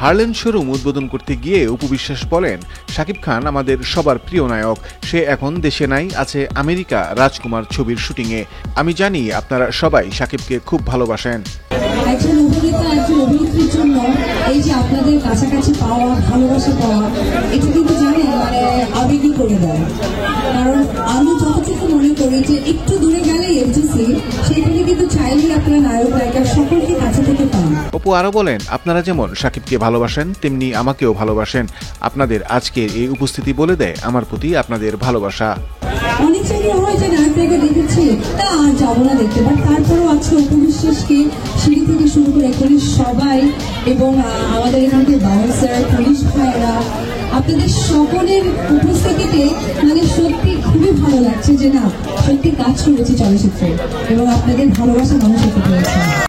Herlan showroom উদ্বোধন করতে গিয়ে অপু বিশ্বাস বলেন, শাকিব খান আমাদের সবার প্রিয় নায়ক। সে এখন দেশে নাই, আছে আমেরিকা রাজকুমার ছবির শুটিংয়ে। আমি জানি আপনারা সবাই শাকিবকে খুব ভালোবাসেন। একজন অভিনেতা একজন অভিনেত্রীর জন্য এই যে আপনাদের কাছাকাছি পাওয়া, ভালোবাসা পাওয়া, এটা কিন্তু জানেন মানে আবেগই করে দেয়। কারণ আমি যতটুকু মনে করি যে একটু দূরে গেলে এফডিসি, সেখানে কিন্তু চাইলে আপনারা নায়ক নায়িকা সকলকে কাছে থেকে পান। অপু আরো বলেন, আপনারা যেমন শাকিবকে ভালোবাসেন তেমনি আমাকেও ভালোবাসেন। আপনাদের আজকের এই উপস্থিতি বলে দেয় আমার প্রতি আপনাদের ভালোবাসা। অনেক জায়গায় হয় যে নায়ক নায়িকা দেখেছি তা আর যাবো না দেখতে, বাট তারপরেও আজকে অপু বিশ্বাসকে সিঁড়ি থেকে শুরু করে পুলিশ সবাই এবং আমাদের এখানকার বাউন্সার পুলিশ ভাইয়েরা আপনাদের সকলের উপস্থিতিতে মানে সত্যি খুবই ভালো লাগছে যে না সত্যি কাজ করেছি চলচ্চিত্রে এবং আপনাদের ভালোবাসা মানুষ হতে পেরেছে।